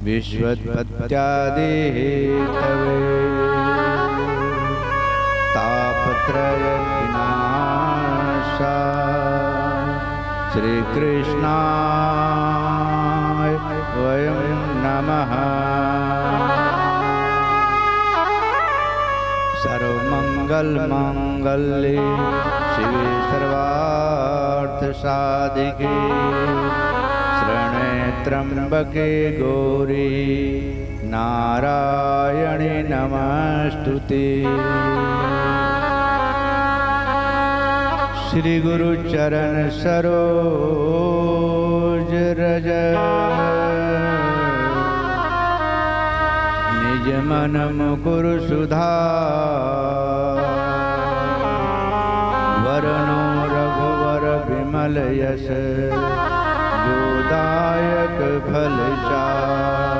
विश्वोत्पत्त्यादेः तवे तापत्रय विनाशाय श्रीकृष्णाय वयं नमः। सर्वमंगलमांगल्ये शिवे सर्वार्थसाधिके शरण्ये त्र्यंबके गौरी नारायणे नमस्तुते। श्री गुरु चरण सरोज रज निज मन मुकुर सुधार वरनो रघुवर विमल यश जोदायक फलचार।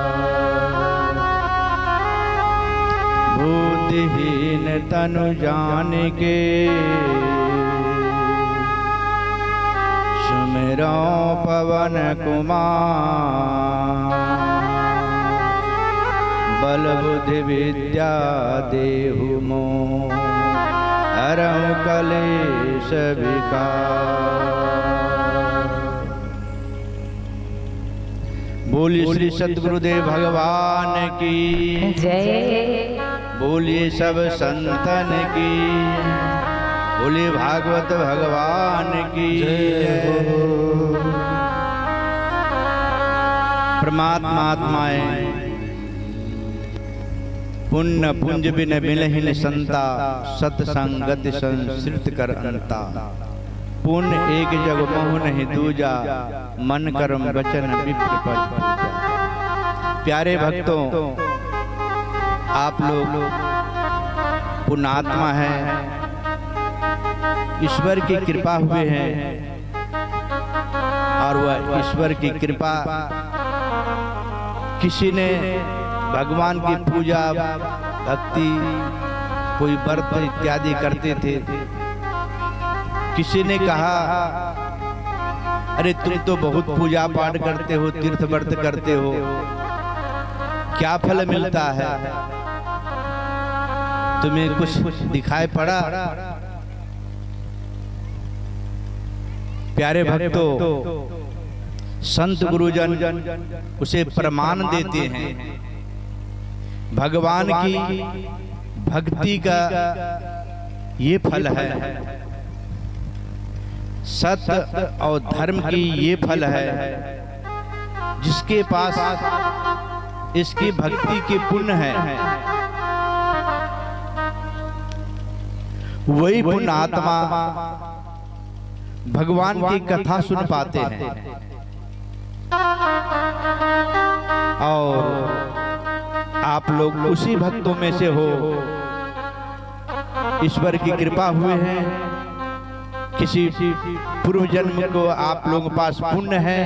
बुद्धिहीन तनु जानिके सुमिरो पवन कुमार। बल बुद्धि विद्या देहु मोह हरहु कलेश विकार। बोलिए श्री सद्गुरुदेव भगवान की जय। बोलिए सब संतन की, बोलिए भागवत भगवान की जय। परमात्मा आत्माएं पुण्य पुंज बिन मिलहिन संता सत्संगति संसृत कर अंता। पुण्य एक जग मोह नहीं दूजा मन कर्म वचन विप्र पर पूजा। प्यारे भक्तों, आप लोग पुण्यात्मा हैं, ईश्वर की कृपा हुए हैं और वह ईश्वर की कृपा किसी ने भगवान की पूजा भक्ति कोई व्रत इत्यादि करते थे। किसी ने कहा अरे तुम तो बहुत पूजा पाठ करते हो, तीर्थ व्रत करते हो, क्या फल मिलता है? तुम्हें कुछ दिखाई पड़ा? प्यारे भक्तों, संत गुरुजन उसे प्रमाण देते हैं। भगवान की भक्ति का ये फल है, सत्य और धर्म की ये फल है। जिसके पास इसकी भक्ति के पुण्य है वही पुण्य आत्मा भगवान की कथा सुन पाते हैं। और आप लोग उसी भक्तों में से हो। ईश्वर की कृपा हुए हैं, किसी पूर्व जन्म को आप लोगों के पास पुण्य है,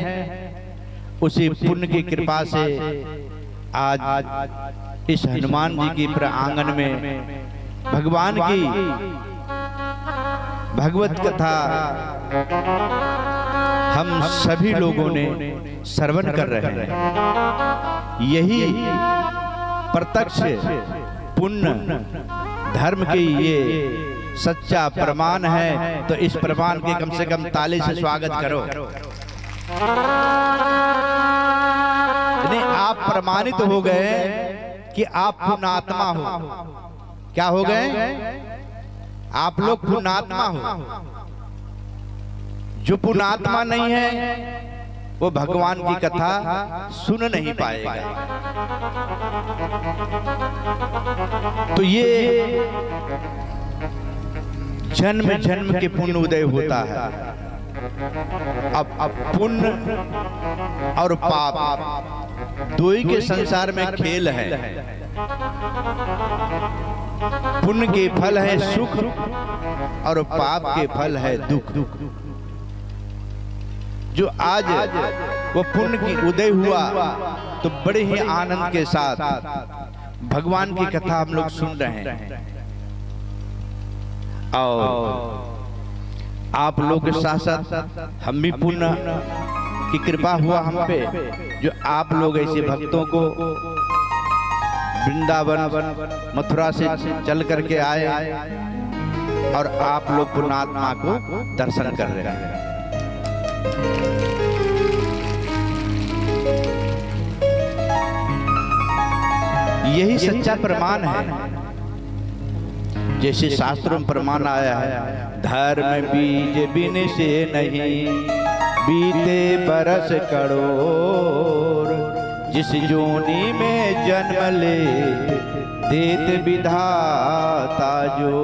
उसी पुण्य की कृपा से आज इस हनुमान जी की प्रांगण में भगवान की भगवत कथा हम सभी लोगों ने श्रवण कर रहे हैं। यही प्रत्यक्ष पुण्य धर्म की ये सच्चा प्रमाण है। तो इस प्रमाण के कम से कम ताली से स्वागत करो। आप प्रमाणित हो गए कि आप पुण्यात्मा हो। क्या हो गए? आप लोग पुण्यात्मा हो। जो पुण्यात्मा नहीं है वो भगवान की कथा सुन नहीं पाएगा। तो ये जन्म जन्म के पुण्य उदय होता है। अब पुण्य और पाप दो ही के संसार में खेल है। पुण्य के फल है सुख और पाप के फल है दुख। जो आज वो पुण्य की उदय हुआ तो बड़े ही आनंद के साथ भगवान की कथा हम लोग सुन रहे हैं। और आप लोग के साथ साथ हम भी पुण्य कि कृपा हुआ हम पे जो आप लोग ऐसे भक्तों को वृंदावन मथुरा से चल करके आए और आप लोग पुण्यात्मा को दर्शन कर रहे हैं। यही सच्चा प्रमाण है। जैसे शास्त्रों में प्रमाण आया है, धर्म बीज बिन से नहीं बीते बरस करोड़, जिस जोनी में जन्म ले देत विधाता जो।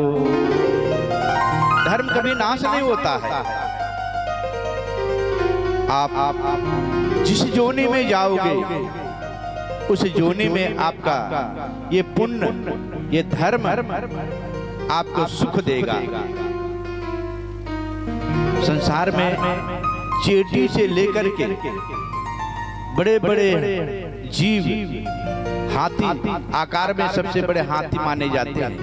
धर्म कभी नाश नहीं होता है। आप जिस जोनी में जाओगे उस जोनी में आपका ये पुण्य, ये धर्म आपको सुख देगा। संसार में चींटी से लेकर के बड़े बड़े जीव, हाथी आकार में सबसे बड़े हाथी माने जाते हैं,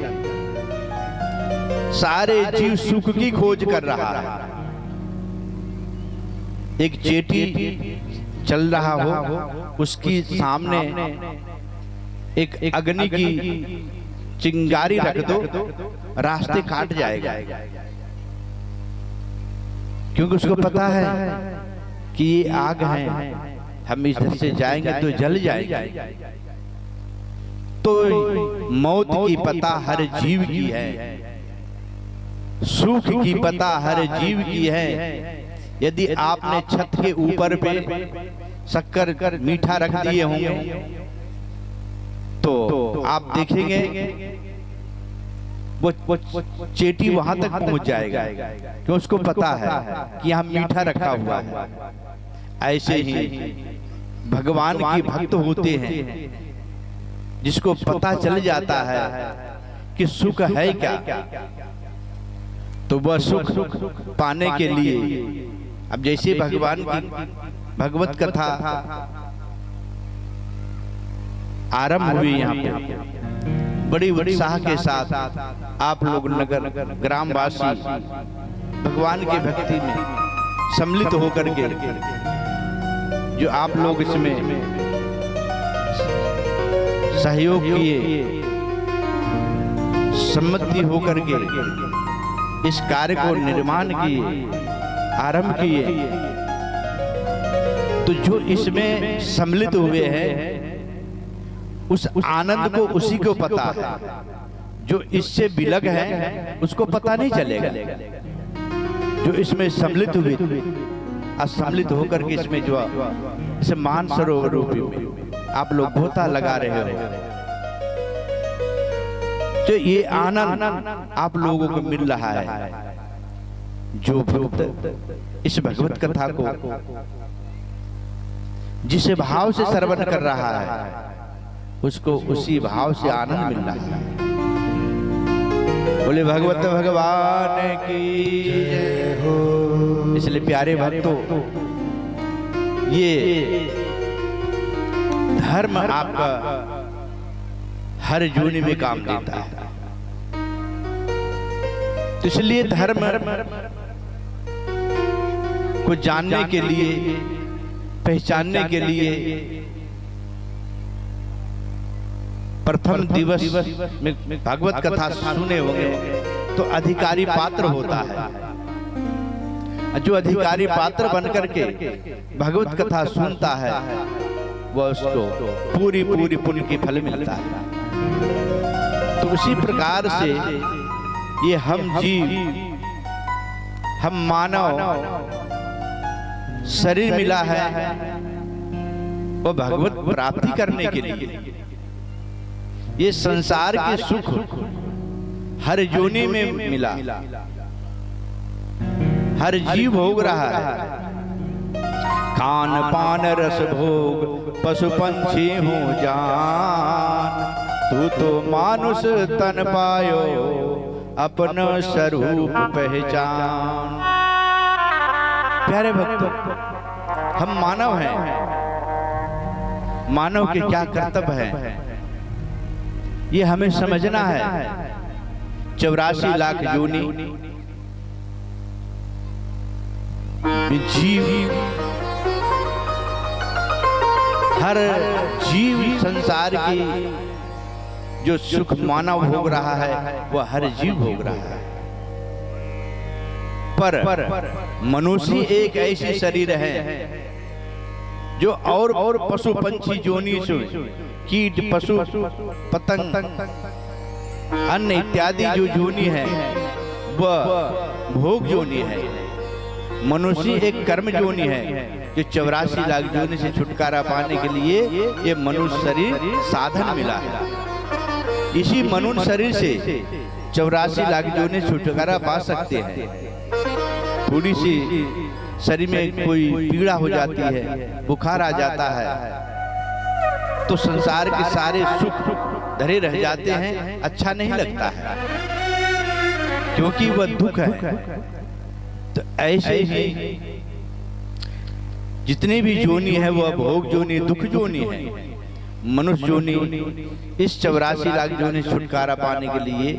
सारे जीव सुख की खोज कर रहा है। एक चींटी चल रहा हो, उसकी सामने एक अग्नि की चिंगारी रख दो, रास्ते काट जाएगा, क्योंकि उसको पता है कि ये आग है, हम इधर से जाएंगे तो जल जाएंगे। तो मौत की पता हर जीव की है, सुख की पता हर जीव की है। यदि आपने छत के ऊपर पे शक्कर मीठा रख दिए होंगे तो आप देखेंगे वो चींटी वहां तक पहुंच जाएगा, क्योंकि उसको पता है कि यहाँ मीठा रखा हुआ है। ऐसे ही भगवान की भक्त होते हैं जिसको पता चल जाता है कि सुख है क्या, तो वह सुख पाने के लिए अब जैसे भगवान की भगवत कथा आरंभ हुई, यहाँ पे बड़ी उत्साह के साथ आप लोग नगर ग्रामवासी भगवान की भक्ति में सम्मिलित होकर के जो आप लोग इसमें सहयोग किए, सम्मति होकर के इस कार्य को निर्माण किए, आरंभ किए, तो जो इसमें सम्मिलित हुए हैं उस आनंद को उसी को पता है। जो इससे विलग है उसको पता नहीं चलेगा। जो इसमें सम्मिलित हुए, असम्मिलित होकर के इसमें जो इसे मान सरोवर रूपी में आप लोग गोता लगा रहे हो, तो ये आनंद आप लोगों को मिल रहा है। जो भक्त इस भगवत कथा को जिस भाव से श्रवण कर रहा है उसको उसी भाव से आनंद मिल रहा है। बोले भगवत भगवान की जय हो। इसलिए प्यारे भक्तों, ये धर्म आपका हर जोनी में काम देता है। तो इसलिए धर्म को जानने के लिए, पहचानने के लिए प्रथम दिवस में भागवत कथा सुने होंगे तो अधिकारी पात्र होता है। जो अधिकारी पात्र बनकर के भगवत कथा सुनता है वह उसको पूरी पूरी पुण्य की फल मिलता है। तो उसी प्रकार से ये हम जीव, हम मानव शरीर मिला है वो भगवत प्राप्ति करने के लिए। ये संसार के सुख हर योनि में मिला, हर जीव भोग रहा है। खान पान रस भोग पशु पंछी हो जान, तू तो मानुष तन पायो अपना स्वरूप पहचान। प्यारे भक्तों, हम मानव हैं, मानव के क्या कर्तव्य है ये हमें समझना है। 84 लाख योनि जीव हर जीव संसार की जो सुख मानव भोग रहा है वह हर जीव भोग रहा है, पर मनुष्य एक ऐसी शरीर है जो और पशु पंछी जोनि से कीट पशु पतंग अन्य इत्यादि जो जोनि है वह भोग जोनि है। मनुष्य एक कर्म जोनि है जो 84 लाख जोनि से छुटकारा पाने के लिए ये मनुष्य शरीर साधन मिला है। इसी मनुष्य शरीर से 84 लाख जोनि से छुटकारा पा सकते हैं। थोड़ी सी शरीर में कोई पीड़ा हो जाती है, बुखार आ जाता है, तो संसार के सारे सुख धरे रह जाते हैं, अच्छा नहीं लगता है क्योंकि वह दुख है। तो ऐसे ही जितने भी जोनि है वह भोग जोनि दुख जोनि है। मनुष्य जोनि इस 84 लाख जोनि से छुटकारा पाने के लिए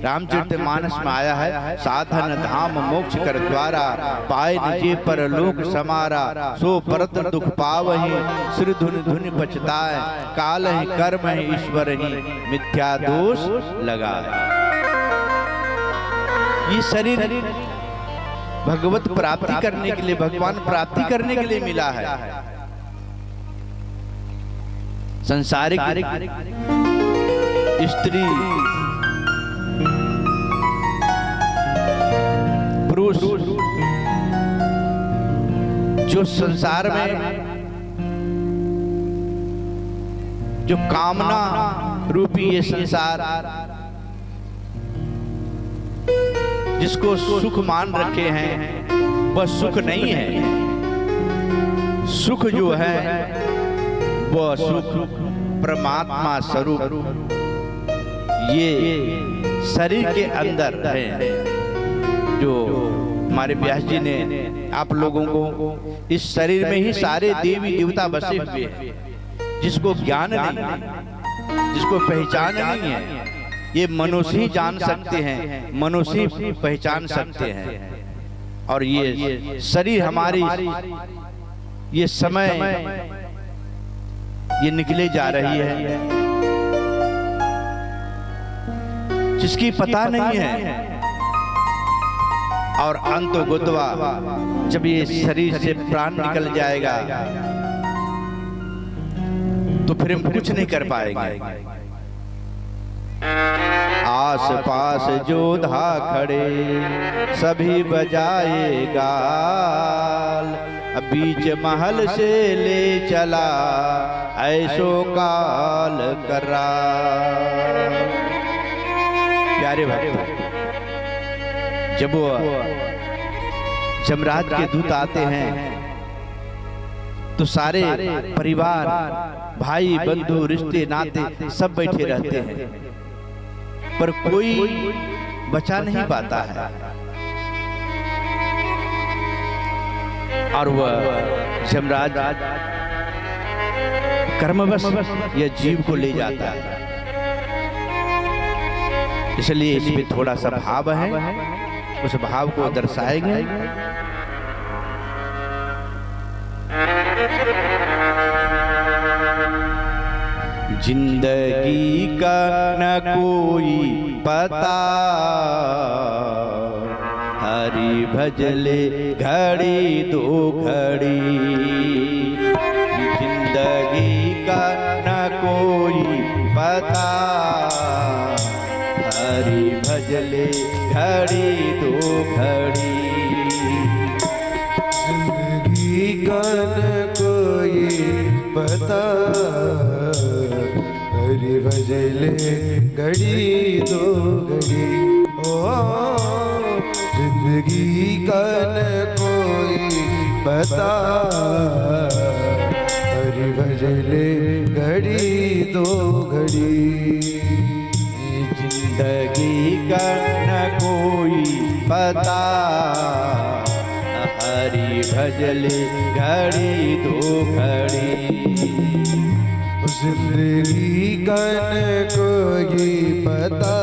रामचरितमानस में आया है। साधन धाम मोक्ष कर द्वारा पाए निजे पर लोक समारा, सो परत दुख पावहि श्री धुन धुन पछताए, काल ही कर्म ही ईश्वर ही मिथ्या दोष लगाए। ये शरीर भगवत प्राप्ति करने के लिए, भगवान प्राप्ति करने के लिए मिला है। संसारिक स्त्री पुरुष जो संसार में जो कामना रूपी ये संसार जिसको सुख मान रखे हैं वह सुख नहीं है। सुख जो है वह सुख परमात्मा स्वरूप ये शरीर के अंदर है। जो हमारे व्यास जी ने आप लोगों को इस शरीर में ही सारे देवी देवता बसे हुए हैं, जिसको ज्ञान नहीं है, जिसको पहचान नहीं है, ये मनुष्य ही जान सकते हैं, मनुष्य ही पहचान सकते हैं। और ये शरीर हमारी ये समय ये निकले जा रही है जिसकी पता नहीं है, और अंत गुदवा जब ये शरीर से प्राण निकल जाएगा तो फिर हम कुछ नहीं कर पाएंगे। आस पास जोधा खड़े सभी बजाएगा, बीच महल से ले चला ऐसो काल करा। प्यारे भक्त, जब वो जमराज के दूत आते हैं तो सारे परिवार भाई बंधु रिश्ते नाते सब बैठे रहते हैं, पर कोई बचा नहीं पाता है। और वह जमराज कर्मवश यह जीव को ले जाता है। इसलिए इसमें थोड़ा सा भाव है, उस भाव को दर्शाएंगे। जिंदगी का न कोई पता, हरि भजले घड़ी दो घड़ी। जिंदगी का न कोई पता, हरि भजले घड़ी दो घड़ी। जिंदगी का न कोई पता, हरि भजले घड़ी दो घड़ी। ओ जिंदगी का न कोई पता, हरि भजले घड़ी दो घड़ी। जिंदगी का न कोई पता, हरि भजले घड़ी दो घड़ी। जिंदगी का न कोई पता,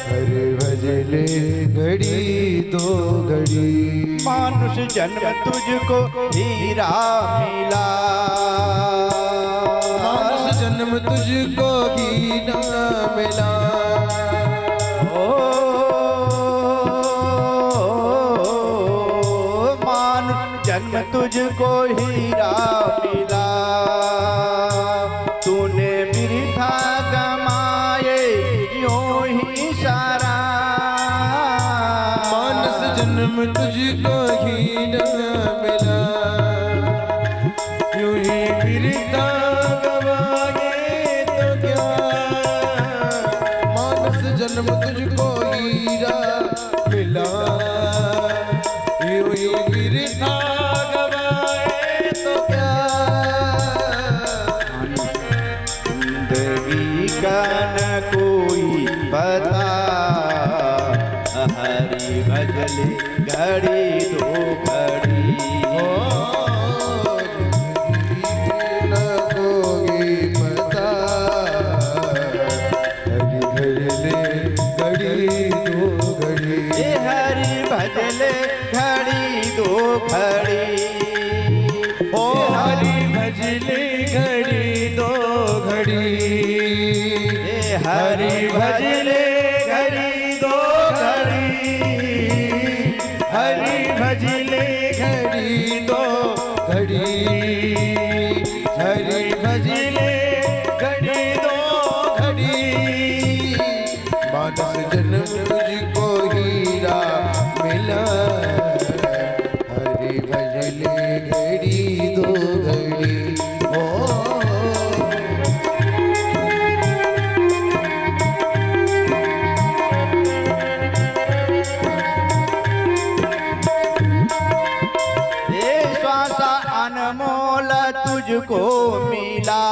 हरि भजले घड़ी दो घड़ी। मानुष जन्म तुझको हीरा मिला, मानुष जन्म तुझको हीरा मिला। ओ मानुष जन्म तुझको हीरा मिला, तूने वृथा गमाए यूं ही सारा। मानस जन्म तुझको हीरा मिला, यूं ही वृथा गवाए तो क्या। मानस जन्म तुझको हीरा मिला, यूं ही वृथा गवाए तो क्या। जिंदगी का न कोई पता, हरी भजले घड़ी दो घड़ी। न कोई पता, हरि भजले घड़ी दो घड़ी। ये हरी भजले घड़ी दो घड़ी। ओ हरि भजले घड़ी दो घड़ी। ये हरी भजले घड़ी दो घड़ी। हरि भजले घड़ी दो घड़ी। हरि भजले घड़ी दो घड़ी। मानस जन्म तुझको हीरा मिला, हरि भजले घड़ी दो घड़ी। ओ अनमोल तुझको मिला,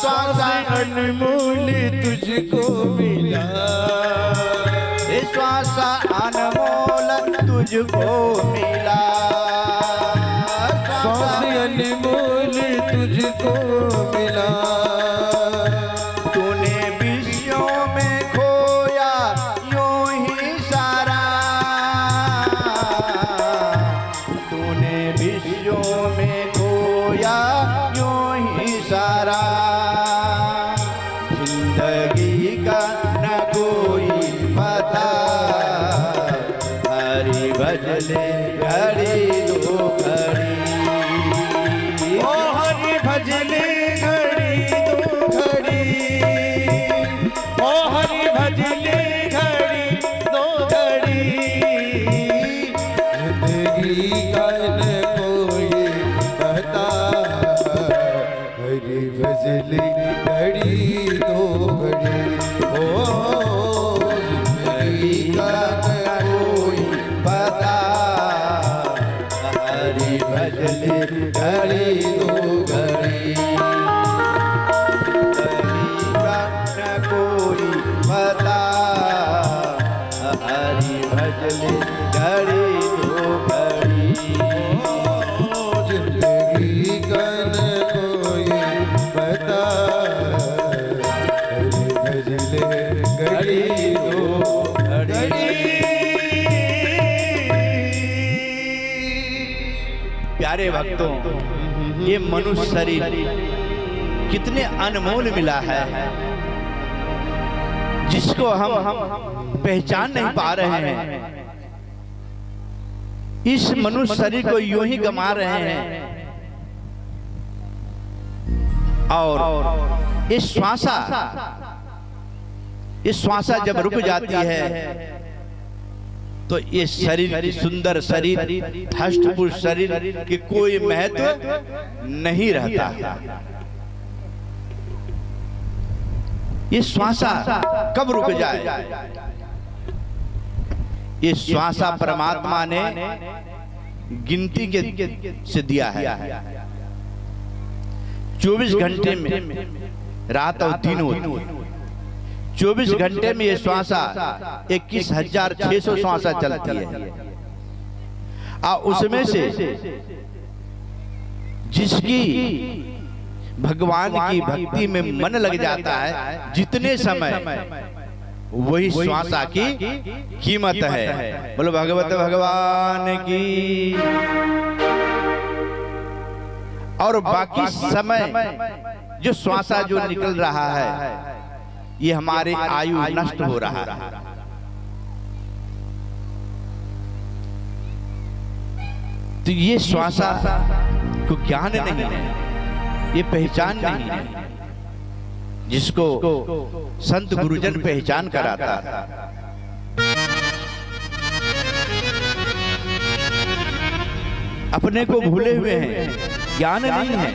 श्वास अनमोल तुझको मिला। श्वास अनमोल तुझको मिला, श्वास अनमोल तुझको मिला। तूने विषयों में खोया यूं ही सारा, तूने विषयों में खोया यूं ही सारा। जिंदगी का न कोई पता, हरि भजले घड़ी दो घड़ी। ओ हरि भजले घड़ी दो घड़ी। ओ हरि भजले घड़ी दो घड़ी। जिंदगी का न कोई पता, हरि भजले घड़ी दो घड़ी। ओ जिंदगी का न कोई पता, हरि भजले घड़ी दो घड़ी। जिंदगी का न कोई पता, हरि भजले घड़ी दो घड़ी। जिंदगी का न कोई पता, हरि भजले घड़ी दो घड़ी। प्यारे भक्तों, ये मनुष्य शरीर कितने अनमोल मिला है, जिसको हम पहचान नहीं पा रहे हैं। इस मनुष्य शरीर को यूं ही गमा रहे हैं, और इस श्वासा जब रुक जाती है तो ये शरीर की सुंदर शरीर, हष्टपुष्ट शरीर की कोई महत्व नहीं रहता है। ये श्वासा कब रुक जाए? ये श्वासा परमात्मा ने गिनती के से दिया है। 24 घंटे में रात और दिन होती है। 24 घंटे में ये श्वासा 21,600 श्वासा चलती है। और उसमें से जिसकी भगवान की भक्ति में मन लग जाता है, जितने समय वही श्वासा की कीमत है। बोलो भगवत भगवान की। और बाकी समय जो श्वासा जो निकल रहा है ये हमारे आयु नष्ट हो रहा है। तो ये श्वासा को ज्ञान नहीं है, ये पहचान नहीं है जिसको संत गुरुजन पहचान कराता है। अपने को भूले हुए हैं, ज्ञान नहीं है।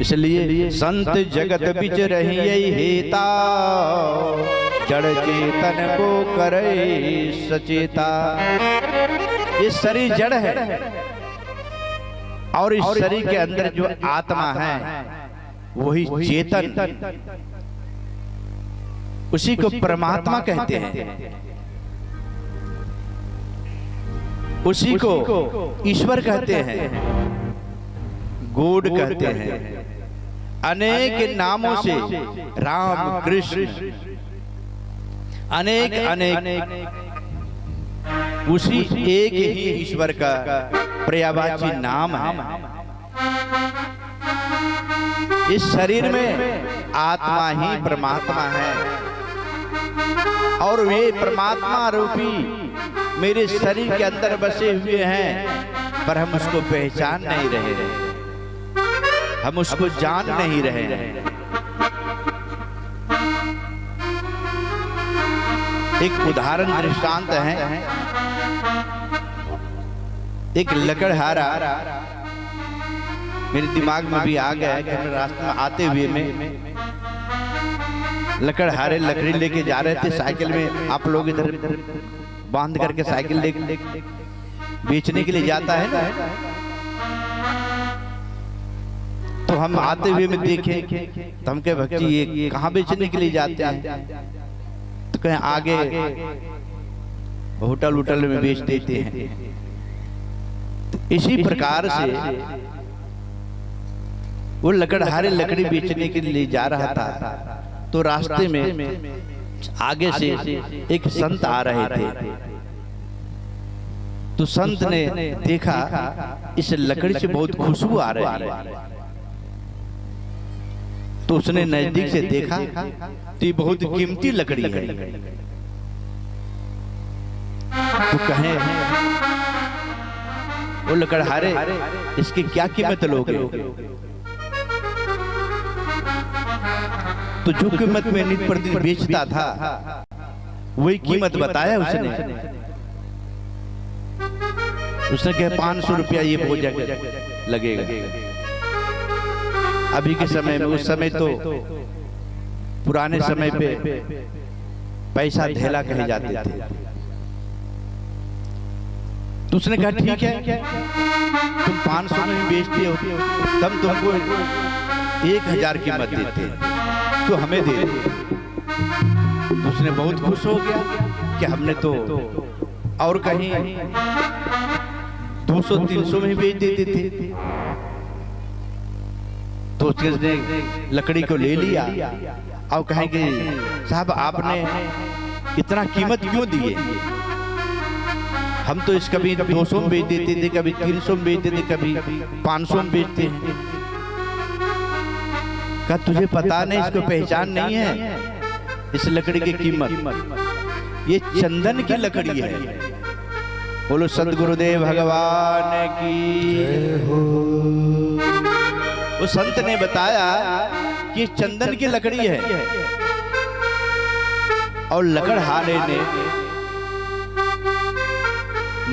इसलिए संत जगत बिच रही हेता, जड़ चेतन को करे सचेता। ये शरीर जड़ है और इस शरीर के अंदर जो आत्मा है वही चेतन, उसी को परमात्मा कहते हैं, उसी को ईश्वर कहते हैं, गॉड कहते हैं। अनेक नामों से राम कृष्ण अनेक अनेक उसी एक ही ईश्वर का पर्यायवाची नाम है। इस शरीर में आत्मा ही परमात्मा है और वे परमात्मा रूपी मेरे शरीर के अंदर बसे हुए हैं, पर हम उसको पहचान नहीं रहे हैं, हम उसको जान नहीं रहे हैं। एक उदाहरण दृष्टांत है। एक लकड़हारा मेरे दिमाग में भी आ गया कि हम रास्ते में आते हुए में लकड़हारे लकड़ी लेके जा रहे थे साइकिल में। आप लोग इधर बांध करके साइकिल लेके बेचने के लिए जाता है ना, तो हम आते हुए में देखे तो हम कहे भक्ति ये कहाँ बेचने के लिए जाते हैं? तो कहें आगे होटल उटल में बेच देते हैं। तो इसी प्रकार से वो लकड़हारे लकड़ी बेचने के लिए जा रहा था, तो रास्ते में आगे से एक संत आ रहे थे। तो संत ने देखा इस लकड़ी से बहुत खुशबू आ रही है, तो उसने नजदीक से देखा तो ये बहुत कीमती लकड़ी है। तो कहे वो लकड़हारे इसकी क्या कीमत लोगे? तो जो कीमत में नित प्रतिदिन बेचता था वही कीमत बताया उसने। उसने कहा 500 रुपया ये बोझ लगेगा। अभी के समय में, उस समय तो पुराने समय पे पैसा ढेला कहे जाते थे। तो उसने कहा ठीक है, तुम 500 में बेचते हो, तब तुमको 1000 कीमत देते, तो हमें दे दो। तो उसने बहुत खुश हो गया कि हमने तो और कहीं 200-300 में बेच देते थे। तो उसने लकड़ी को ले लिया और कहे कि साहब आपने इतना कीमत क्यों दिए? हम तो इस कभी 200 में बेच देते थे, कभी 300 में बेच देते, कभी 500 में बेचते हैं। क्या तुझे पता नहीं, इसको पहचान नहीं है इस लकड़ी की कीमत? ये चंदन की लकड़ी है। बोलो सतगुरुदेव भगवान की जय हो। उस संत ने बताया कि चंदन की लकड़ी है और लकड़हारे ने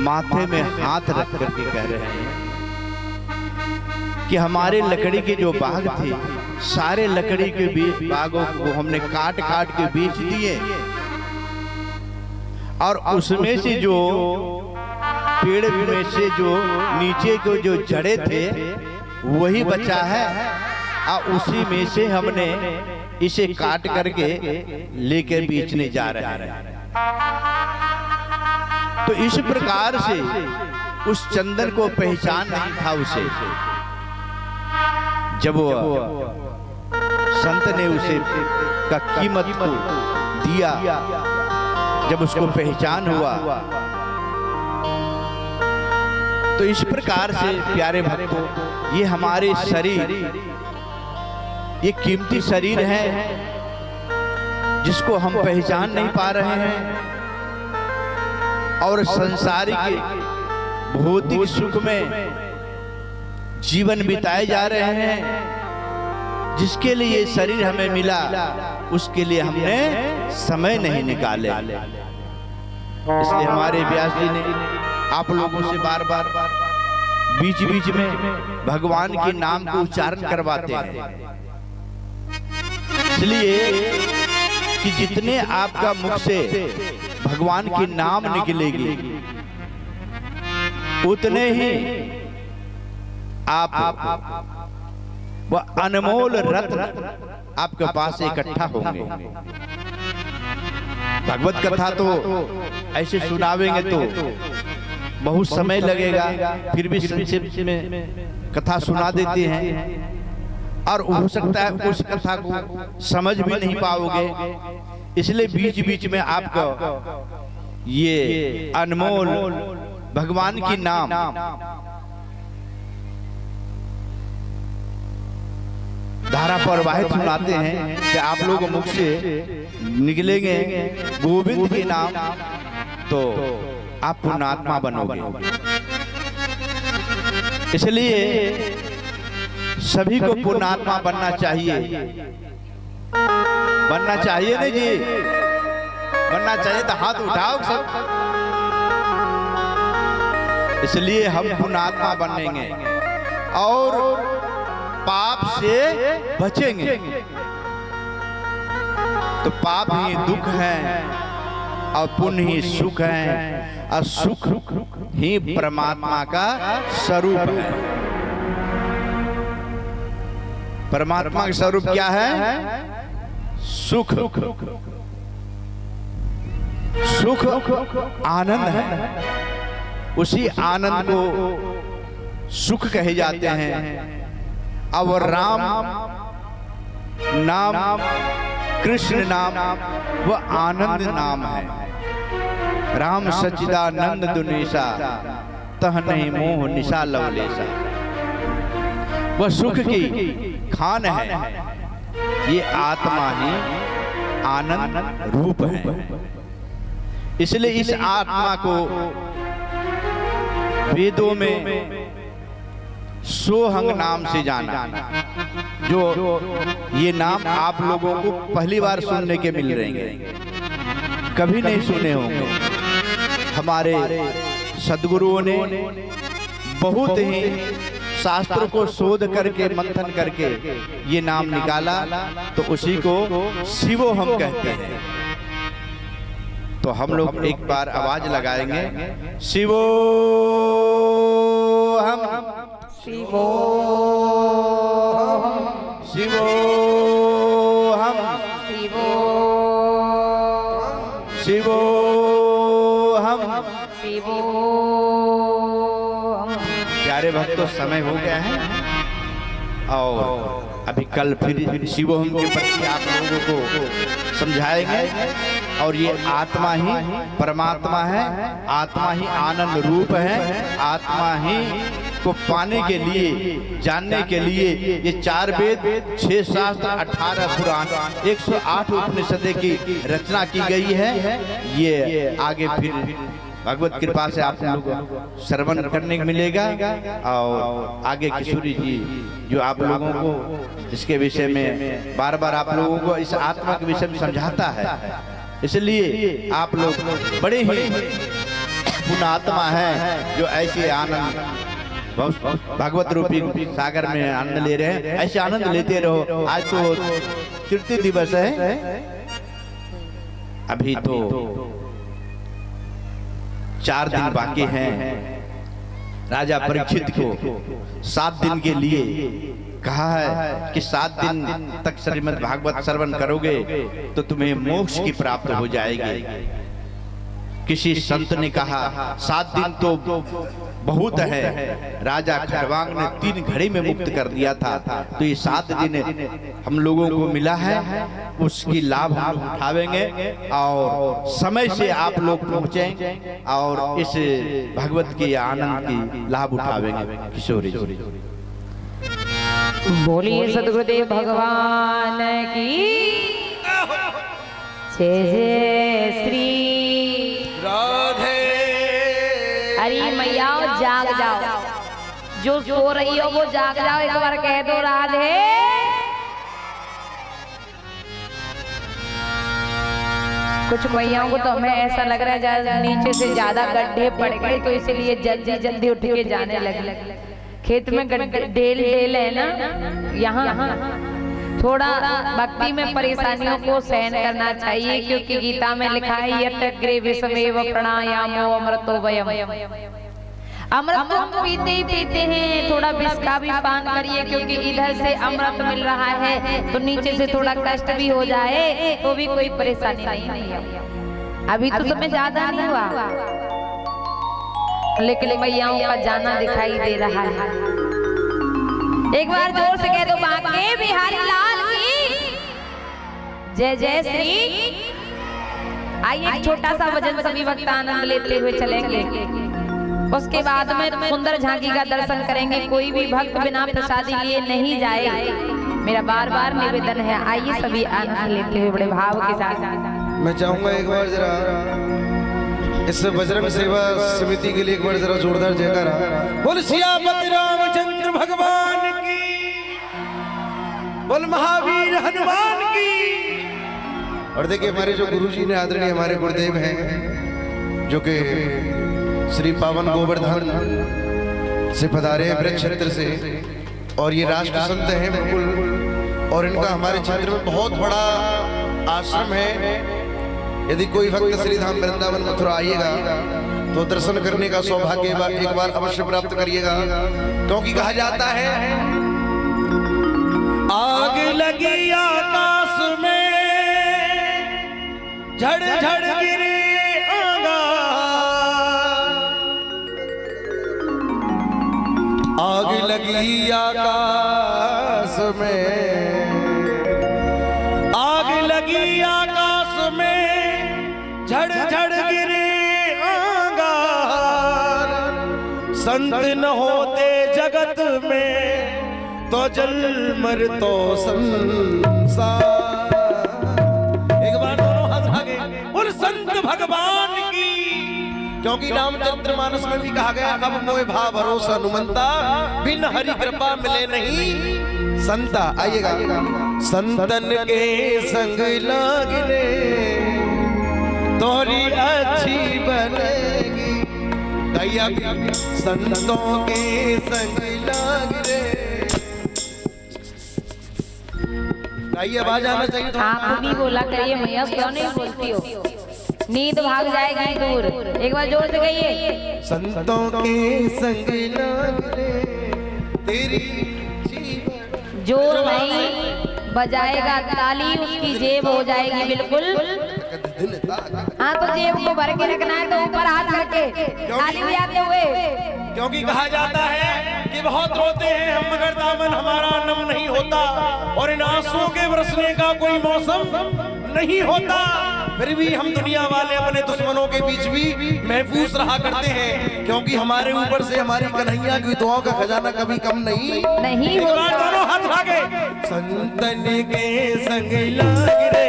माथे में हाथ रख करके कह रहे हैं कि हमारे लकड़ी के जो बाग थे, सारे लकड़ी के बागों को हमने काट काट के बेच दिए और उसमें से जो पेड़ में से जो नीचे को जो जड़े थे वही बचा है और उसी में से हमने इसे काट करके लेकर बेचने जा रहे हैं। तो इस प्रकार से उस चंदन को पहचान नहीं था उसे। जब वो संत ने उसे का कीमत को दिया, जब उसको पहचान हुआ। तो इस प्रकार से प्यारे भक्तों, ये हमारे शरीर, ये कीमती शरीर है जिसको हम पहचान नहीं पा रहे हैं और संसारिक भौतिक सुख में जीवन बिताए जा रहे हैं। जिसके लिए ये शरीर हमें मिला, उसके लिए हमने समय नहीं निकाले। इसलिए हमारे व्यास जी ने आप लोगों से बार बार बीच बीच में भगवान के नाम को उच्चारण करवाते हैं, इसलिए कि जितने आपका मुख से भगवान के नाम निकलेगी, उतने ही आप वह अनमोल रत्न आपके पास इकट्ठा होंगे। भगवत कथा तो ऐसे सुनावेंगे तो बहुत समय लगेगा, फिर भी संक्षिप्त में कथा सुना देते हैं और हो सकता है उस कथा को समझ भी नहीं पाओगे। इसलिए बीच बीच में आपको ये अनमोल भगवान की नाम धारा प्रवाहित सुनाते हैं कि आप लोग मुख से निकलेंगे गोविंद के नाम, तो आप पुण्यात्मा बनोगे। इसलिए सभी को पुण्यात्मा बनना चाहिए। बनना चाहिए नहीं जी? बनना चाहिए तो हाथ उठाओ सब। इसलिए हम पुण्यात्मा बनेंगे और पाप से बचेंगे। तो पाप ही दुख है और पुण्य ही सुख है, और सुख ही परमात्मा का स्वरूप है। परमात्मा का स्वरूप क्या है? सुख। सुख आनंद है। उसी आनंद को सुख कहे जाते हैं। अब राम नाम, कृष्ण नाम, वह आनंद नाम है। राम सच्चिदानंद दुनिसा, तह नहीं मोह निशा लवलेसा। वह सुख की खान है। ये आत्मा ही आनंद रूप है। इसलिए इस आत्मा को वेदों में सोहंग नाम से जाना। जो ये नाम आप लोगों को पहली बार सुनने के मिल रहे हैं, कभी नहीं सुने होंगे। हमारे सद्गुरुओं ने बहुत ही शास्त्र को शोध करके मंथन करके ये नाम निकाला, तो उसी को शिवो हम कहते हैं। तो हम लोग एक बार आवाज लगाएंगे, शिवो हम, शिवो शिवो हम, शिवो शिवो हम। शिवो। प्यारे भक्तों, समय हो गया है और अभी कल फिर शिवोहम के प्रति आप लोगों को समझाएंगे। और ये आत्मा ही परमात्मा है, आत्मा ही आनंद रूप है। आत्मा ही को पाने के लिए, जानने के लिए ये 4 वेद, 6 शास्त्र, 18 पुराण, 108 उपनिषदें की रचना की गई है। ये आगे फिर भगवत कृपा से आप लोग श्रवण करने को मिलेगा। और आगे किशोरी जी जो आप लोगों को इसके विषय में बार बार आप लोगों को इस आत्मा के विषय में समझाता है। इसलिए आप लोग बड़े ही पुण्यात्मा हैं जो ऐसे आनंद भगवत रूपी सागर में आनंद ले रहे हैं। ऐसे आनंद लेते रहो। आज तो तृतीय दिवस है, अभी तो 4 दिन बाकी हैं। राजा परीक्षित को 7 दिन के लिए कहा है कि 7 दिन तक श्रीमद् भागवत श्रवण करोगे तो तुम्हें मोक्ष की प्राप्त हो जाएगी। किसी संत ने कहा 7 दिन तो बहुत है। राजा खरवांग ने 3 घड़ी में मुक्त कर दिया था, तो ये 7 दिन हम लोगों को मिला है, उसकी लाभ हम उठावेंगे और समय से आप लोग पहुंचेंगे और इस भगवत के आनंद की लाभ उठावेंगे। किशोरी जी बोलिए सद्गुरुदेव भगवान की जय जय श्री राधे। अरे मैया जाग जाओ, जो सो रही हो वो जाग जाओ, एक बार कह दो राधे। कुछ मैयाओं को तो हमें ऐसा लग रहा है नीचे से ज्यादा गड्ढे पड़ गए, तो इसलिए जल्दी जल्दी उठ के जाने लगे। खेत में ढेल है ना, यहाँ थोड़ा भक्ति में परेशानियों को सहन करना चाहिए, क्योंकि गीता में लिखा है यत् अग्रे विषमेव प्राणायामो अमृतो वयम्। अमृत तो हम पीते ही पीते हैं, थोड़ा विष का भी पान करिए, क्योंकि इधर से अमृत मिल रहा है तो नीचे से थोड़ा कष्ट भी हो जाए तो भी कोई परेशानी नहीं है। अभी तो समय ज्यादा नहीं हुआ, लेकिन मैयाओं का जाना दिखाई दे रहा है। एक बार जोर से कह दो बांके बिहारी लाल की जय जय श्री। आइए एक छोटा सा भजन सभी भक्त आनंद लेते हुए चलेंगे, उसके बाद में सुंदर झांकी का दर्शन करेंगे। कोई भी भक्त बिना प्रसादी लिए नहीं जाए, मेरा बार बार निवेदन है। आइए सभी आनंद लेते हुए बड़े भाव के साथ। मैं चाहूंगा एक बार जरा इस बजरंग सेवा समिति के लिए एक बार जरा जोरदार जयकारा। बोल सियापति रामचंद्र भगवान की, बोल महावीर हनुमान की। और देखिए हमारे जो गुरुजी ने आदरणीय हमारे गुरुदेव हैं, जो कि श्री पावन गोवर्धन से पधारे हैं ब्रज क्षेत्र से, और ये राष्ट्र संत हैं बिल्कुल, और इनका हमारे क्षेत्र में बहुत बड़ा आश्रम है। यदि कोई भक्त श्री धाम वृंदावन मथुरा आइएगा तो दर्शन करने का सौभाग्य एक बार अवश्य प्राप्त करिएगा, क्योंकि कहा जाता है आग लगी आकाश में झड़ झड़ गिरे अंगार, आग लगी आकाश में, आग लगी आकाश में झड़ झड़ गिरे अंगार, संत न होते जगत में तो जल मर तो संसार। एक बार दोनों हाथ आगे बोल संत भगवान की, क्योंकि रामचरितमानस में भी कहा गया अब मोह भा भरोसा हनुमंता, बिन हरि कृपा मिले नहीं संता। आइएगा संतन के संग लागने तोरी अच्छी बनेगी, दैया संतों के संग लागने। गाइए आवाज आना चाहिए। आप भी बोला करिए मैया, क्यों नहीं बोलती हो, नींद भाग जाएगी दूर। एक बार जोर से कहिए संतों के संग लागने तेरी जीवन। जोर नहीं बजाएगा ताली उसकी जेब हो जाएगी बिल्कुल। हाँ तो जेब को भर के रखना है, तो ऊपर हाथ करके ताली बजाते हुए, क्योंकि कहा जाता है कि बहुत रोते हैं हम मगर दामन हमारा नम नहीं होता, और इन आंसुओं के बरसने का कोई मौसम नहीं होता। फिर भी हम दुनिया वाले अपने दुश्मनों के बीच भी महफूज रहा करते हैं, क्योंकि हमारे ऊपर से हमारी कन्हैया की दुआओं का खजाना कभी कम नहीं होता। दोनों हाथ भागे संतन के संग लाग रे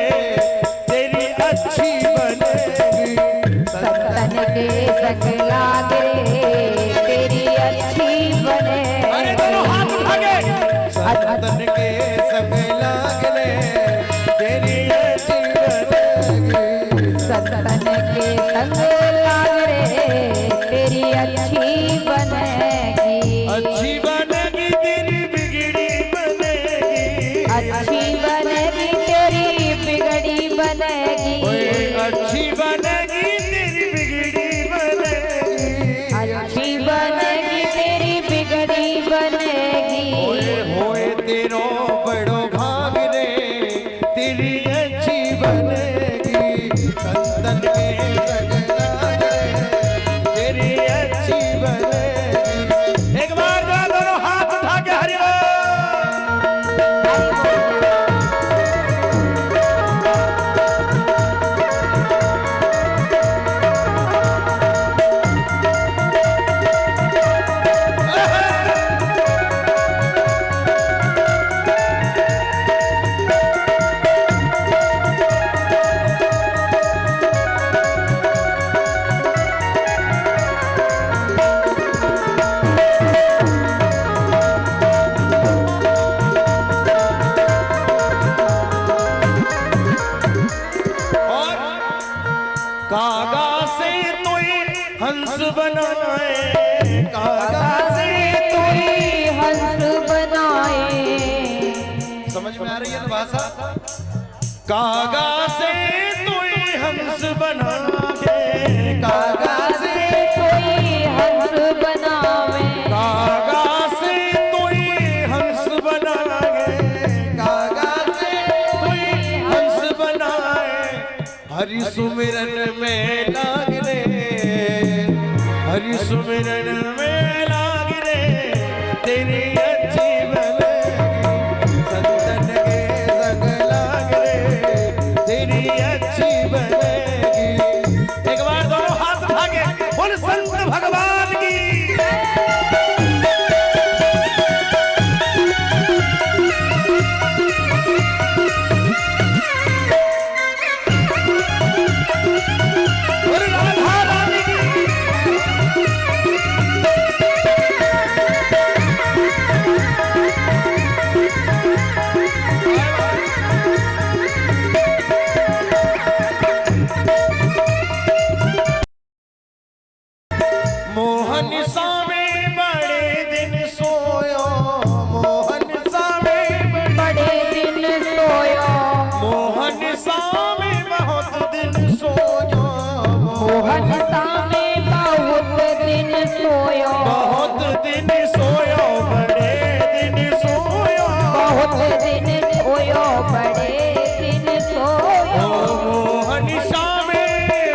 तेरी अच्छी बनेगी, संतन के संग लाग रे तेरी अच्छी बनेगी। अरे दोनों हाथ भागे संतन के संग लाग रे तेरी अच्छी बनेगी, संतन के संग लाग रे तेरी अच्छी बनेगी, अच्छी बनेगी तेरी बिगड़ी बनेगी, अच्छी बनेगी तेरी बिगड़ी बनेगी, अच्छी बनेगी तेरी बिगड़ी बनेगी, अच्छी बनेगी तेरी बिगड़ी बनेगी। होए तेरो बड़ो भाग रे हंस बनाए, कागा से तू ही हंस बनाए। समझ में आ रही है भाषा? कागा से तू ही हंस बना के, कागा से कोई हंस बनावे, कागा से तू ही हंस बनाए, कागा से तू ही हंस बनाए। हरि सुमिरन में लाग रे, हरि सुमिरन में लाग रे, तेरी अच्छी बनेगी, संतन के संग लाग रे, तेरी अच्छी बनेगी। एक बार दोनों हाथ उठा के बोल संत भगवान की। बोल राधा रानी की। मोहन सामे बड़े दिन सोयो, मोहन सामे बड़े दिन सोयो, मोहन सामे बहुत दिन सोयो, मोहन सामे बहुत दिन सोयो, बहुत दिन सोयो, बड़े दिन सोयो, बहुत दिन सोयो, बड़े दिन सोयो। मोहन सामे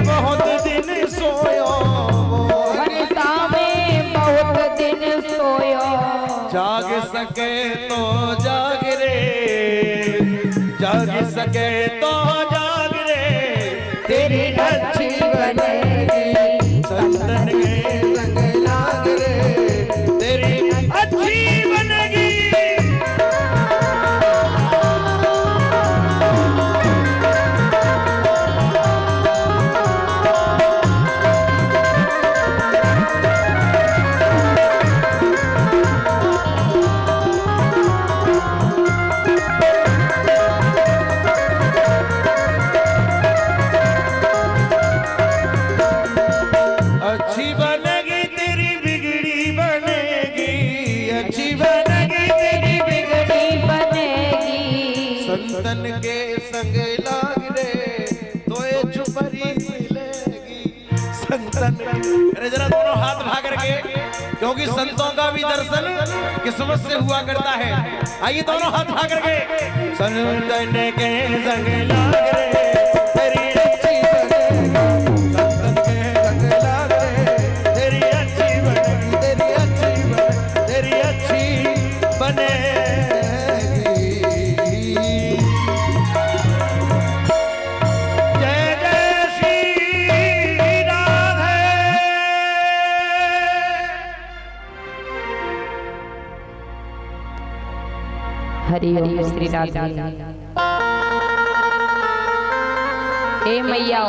बहुत दिन सोयो, मोहन सामे बहुत दिन सोयो, जाग सके तो जाग रे, जाग सके तो जाग रे, तेरी अच्छी बनेगी, संतन के संग लाग रे, तेरी अच्छी बनेगी। अच्छी बनेगी तेरी बिगड़ी बनेगी, अच्छी बनेगी तेरी बिगड़ी बनेगी, संतन के संग लाग रे, तो ये चुपरी मिलेगी, संतन। अरे जरा दोनों हाथ उठा करके, क्योंकि संतों का भी दर्शन किस्मत से हुआ करता है। आइए दोनों हाथ उठा करके, संतन के संग लाग रे, तेरी अच्छी बनेगी, संतन के संग लाग रे, तेरी अच्छी बनेगी, तेरी अच्छी बनेगी, तेरी अच्छी बनेगी। जय जय श्री राधे। हरि ओम श्री राधे। हे मैया